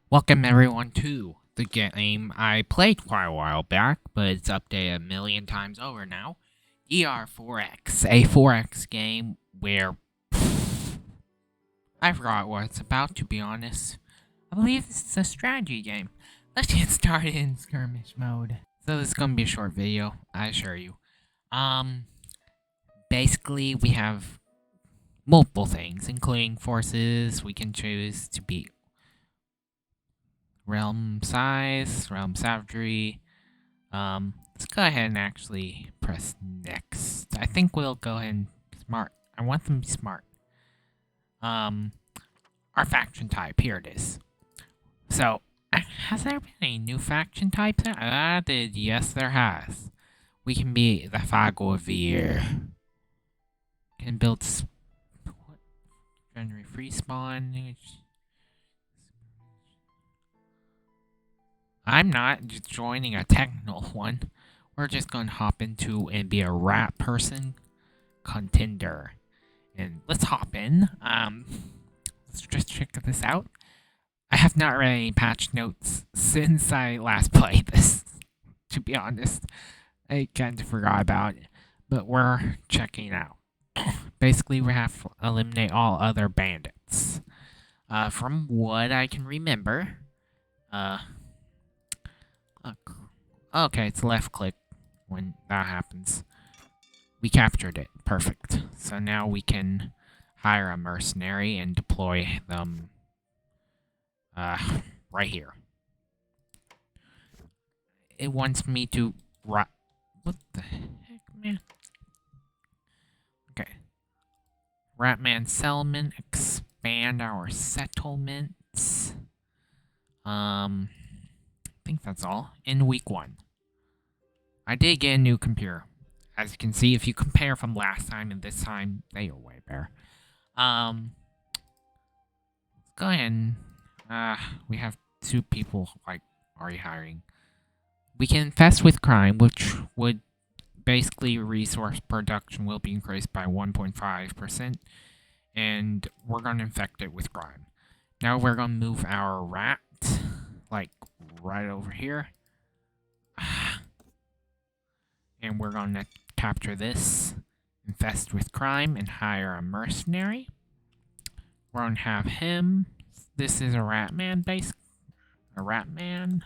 Welcome everyone to the game I played quite a while back, but it's updated a million times over now. DR4X, a 4X game where I forgot what it's about, to be honest. I believe this is a strategy game. Let's get started in skirmish mode. So this is gonna be a short video, I assure you. Basically we have multiple things, including forces. We can choose to be realm size, realm savagery. Let's go ahead and actually press next. I think we'll go ahead and smart. I want them to be smart. Our faction type, here it is. So, has there been any new faction types added? Yes, there has. We can be the Fagorvir. Can build what? Generate free spawn. I'm not just joining a technical one. We're just gonna hop into and be a rat person contender. And let's hop in. Let's just check this out. I have not read any patch notes since I last played this, to be honest. I kind of forgot about it. But we're checking it out. Basically, we have to eliminate all other bandits. From what I can remember, okay, it's left click when that happens. We captured it. Perfect. So now we can hire a mercenary and deploy them right here. It wants me to what the heck, man? Okay. Ratman settlement, expand our settlements. I think that's all. In week 1. I did get a new computer. As you can see, if you compare from last time and this time, they are way better. Let's go ahead and, we have 2 people, like, already hiring. We can infest with crime, which would basically resource production will be increased by 1.5%, and we're going to infect it with crime. Now we're going to move our rat, like, right over here. And we're going to capture this, infest with crime, and hire a mercenary. We're going to have him. This is a rat man base. A rat man.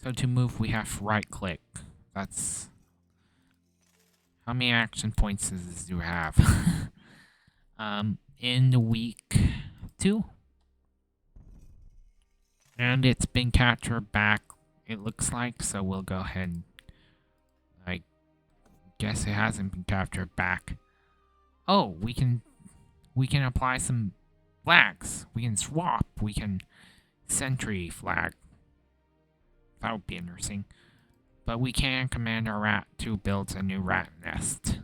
So to move, we have to right click. That's... How many action points do we have? In week 2. And it's been captured back, it looks like, so we'll go ahead and... I guess it hasn't been captured back. Oh, we can apply some flags. We can swap. We can sentry flag. That would be interesting. But we can command our rat to build a new rat nest.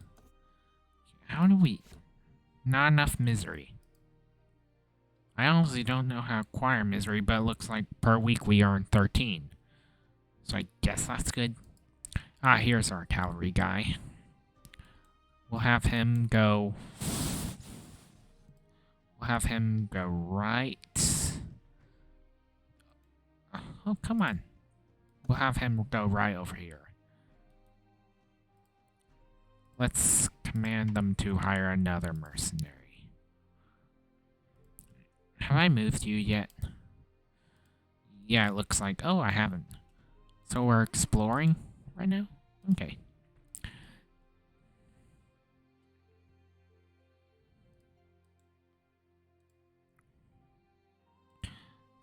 How do we... Not enough misery. I honestly don't know how to acquire misery, but it looks like per week we earn 13. So I guess that's good. Ah, here's our cavalry guy. We'll have him go... We'll have him go right... Oh, come on. We'll have him go right over here. Let's command them to hire another mercenary. Have I moved you yet? Yeah, it looks like... Oh, I haven't. So we're exploring right now? Okay.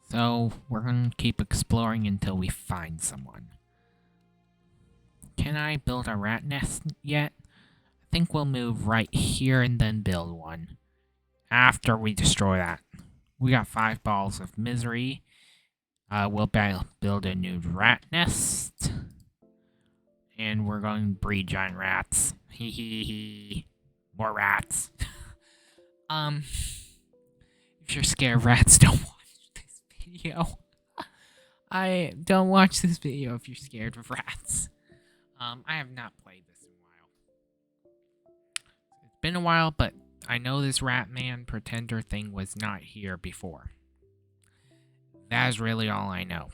So we're going to keep exploring until we find someone. Can I build a rat nest yet? I think we'll move right here and then build one. After we destroy that. We got 5 balls of misery. We'll build a new rat nest. And we're going to breed giant rats. Hee hee hee. More rats. If you're scared of rats, don't watch this video. I don't watch this video if you're scared of rats. I have not played this in a while. It's been a while, but I know this Ratman Pretender thing was not here before. That is really all I know.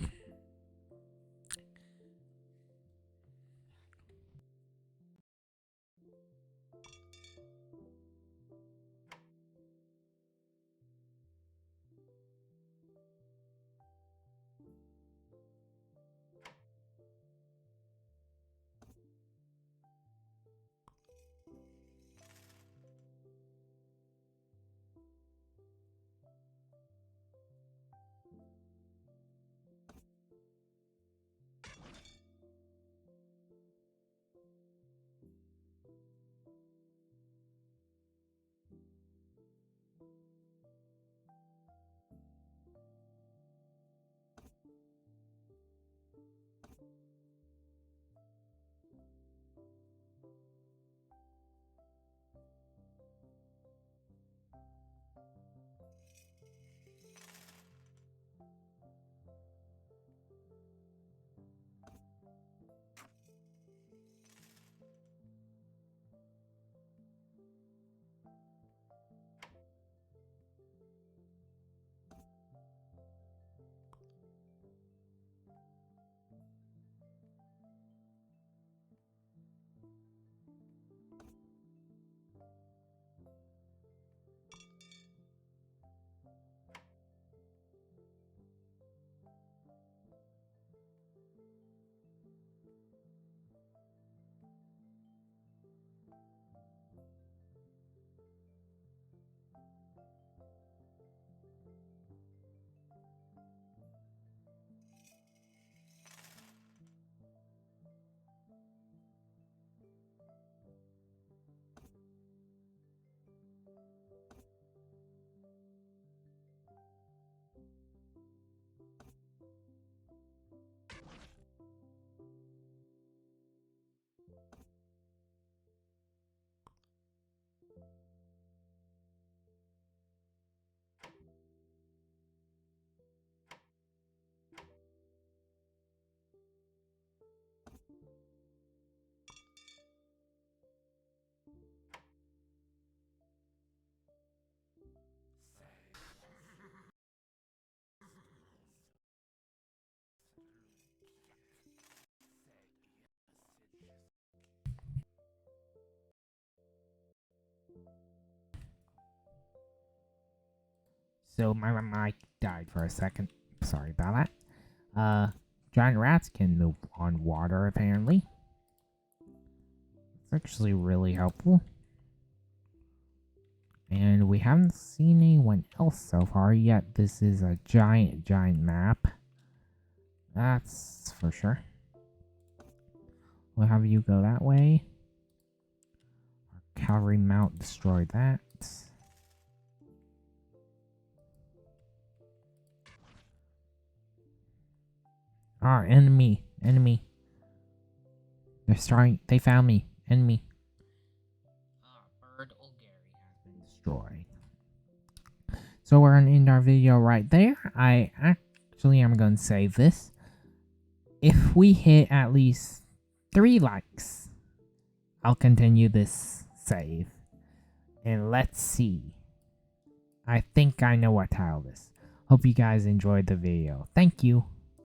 So my mic died for a second. Sorry about that. Giant rats can move on water apparently. It's actually really helpful. And we haven't seen anyone else so far yet. This is a giant map. That's for sure. We'll have you go that way. Our cavalry mount destroyed that. Our enemy. They found me. Enemy. Bird Olgari has been destroyed. So we're gonna end our video right there. I actually am gonna save this. If we hit at least 3 likes, I'll continue this save. And let's see. I think I know what tile this. Hope you guys enjoyed the video. Thank you.